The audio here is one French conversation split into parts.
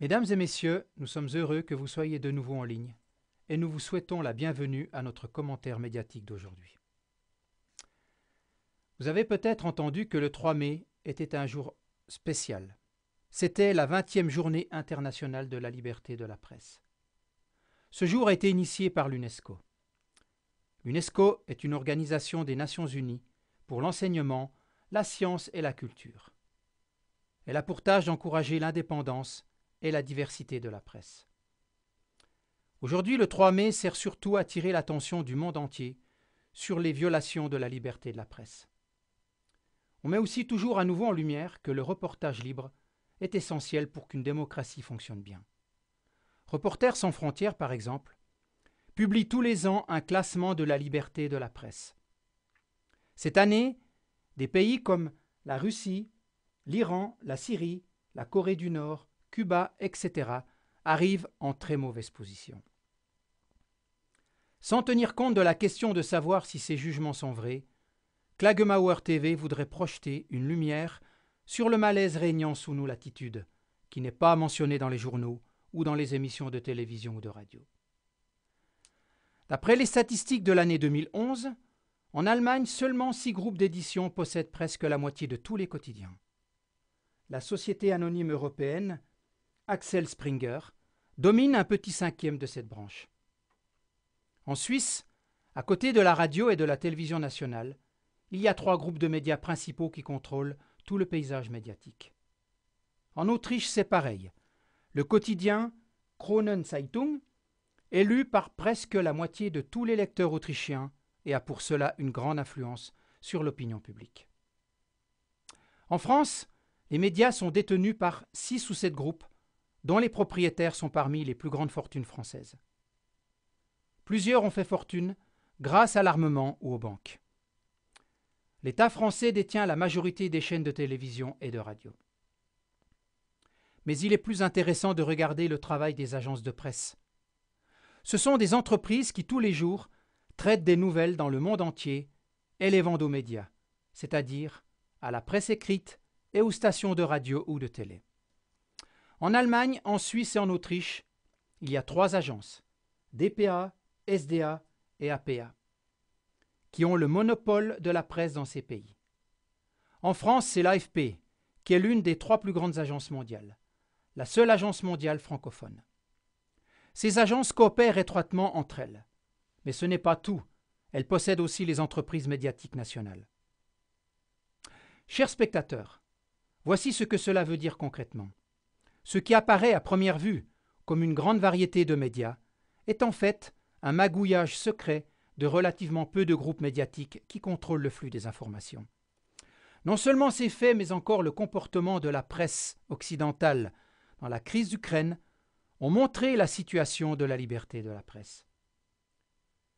Mesdames et messieurs, nous sommes heureux que vous soyez de nouveau en ligne et nous vous souhaitons la bienvenue à notre commentaire médiatique d'aujourd'hui. Vous avez peut-être entendu que le 3 mai était un jour spécial. C'était la 20e journée internationale de la liberté de la presse. Ce jour a été initié par l'UNESCO. L'UNESCO est une organisation des Nations Unies pour l'enseignement, la science et la culture. Elle a pour tâche d'encourager l'indépendance et la diversité de la presse. Aujourd'hui, le 3 mai sert surtout à attirer l'attention du monde entier sur les violations de la liberté de la presse. On met aussi toujours à nouveau en lumière que le reportage libre est essentiel pour qu'une démocratie fonctionne bien. Reporters sans frontières, par exemple, publie tous les ans un classement de la liberté de la presse. Cette année, des pays comme la Russie, l'Iran, la Syrie, la Corée du Nord, Cuba, etc. arrivent en très mauvaise position. Sans tenir compte de la question de savoir si ces jugements sont vrais, Klagemauer TV voudrait projeter une lumière sur le malaise régnant sous nos latitudes, qui n'est pas mentionné dans les journaux ou dans les émissions de télévision ou de radio. D'après les statistiques de l'année 2011, en Allemagne, seulement 6 groupes d'édition possèdent presque la moitié de tous les quotidiens. La société anonyme européenne, Axel Springer, domine un petit cinquième de cette branche. En Suisse, à côté de la radio et de la télévision nationale, il y a 3 groupes de médias principaux qui contrôlent tout le paysage médiatique. En Autriche, c'est pareil. Le quotidien Kronenzeitung est lu par presque la moitié de tous les lecteurs autrichiens et a pour cela une grande influence sur l'opinion publique. En France, les médias sont détenus par 6 ou 7 groupes dont les propriétaires sont parmi les plus grandes fortunes françaises. Plusieurs ont fait fortune grâce à l'armement ou aux banques. L'État français détient la majorité des chaînes de télévision et de radio. Mais il est plus intéressant de regarder le travail des agences de presse. Ce sont des entreprises qui, tous les jours, traitent des nouvelles dans le monde entier et les vendent aux médias, c'est-à-dire à la presse écrite et aux stations de radio ou de télé. En Allemagne, en Suisse et en Autriche, il y a 3 agences, dpa, SDA et APA, qui ont le monopole de la presse dans ces pays. En France, c'est l'AFP, qui est l'une des 3 plus grandes agences mondiales, la seule agence mondiale francophone. Ces agences coopèrent étroitement entre elles. Mais ce n'est pas tout. Elles possèdent aussi les entreprises médiatiques nationales. Chers spectateurs, voici ce que cela veut dire concrètement. Ce qui apparaît à première vue comme une grande variété de médias est en fait un magouillage secret de relativement peu de groupes médiatiques qui contrôlent le flux des informations. Non seulement ces faits, mais encore le comportement de la presse occidentale dans la crise d'Ukraine ont montré la situation de la liberté de la presse.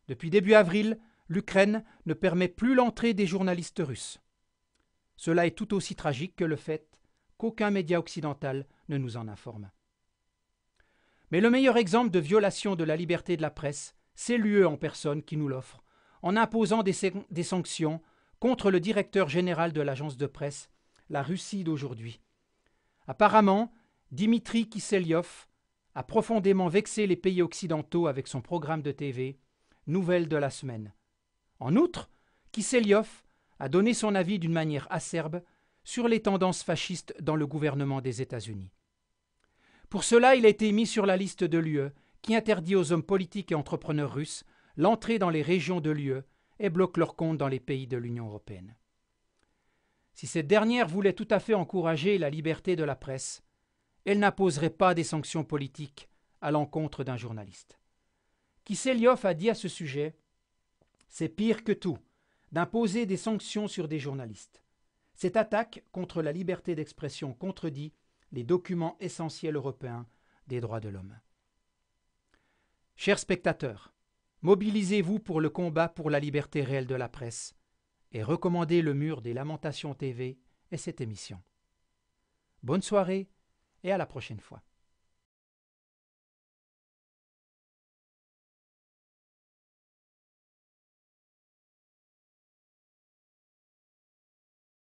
Depuis début avril, l'Ukraine ne permet plus l'entrée des journalistes russes. Cela est tout aussi tragique que le fait qu'aucun média occidental ne nous en informe. Mais le meilleur exemple de violation de la liberté de la presse, c'est l'UE en personne qui nous l'offre, en imposant des sanctions contre le directeur général de l'agence de presse, la Russie d'aujourd'hui. Apparemment, Dimitri Kisseliov a profondément vexé les pays occidentaux avec son programme de TV Nouvelles de la semaine. En outre, Kisseliov a donné son avis d'une manière acerbe sur les tendances fascistes dans le gouvernement des États-Unis. Pour cela, il a été mis sur la liste de l'UE qui interdit aux hommes politiques et entrepreneurs russes l'entrée dans les régions de l'UE et bloque leurs comptes dans les pays de l'Union européenne. Si cette dernière voulait tout à fait encourager la liberté de la presse, elle n'imposerait pas des sanctions politiques à l'encontre d'un journaliste. Kisseliov a dit à ce sujet « C'est pire que tout d'imposer des sanctions sur des journalistes. Cette attaque contre la liberté d'expression contredit les documents essentiels européens des droits de l'homme. » Chers spectateurs, mobilisez-vous pour le combat pour la liberté réelle de la presse et recommandez le Mur des Lamentations TV et cette émission. Bonne soirée et à la prochaine fois.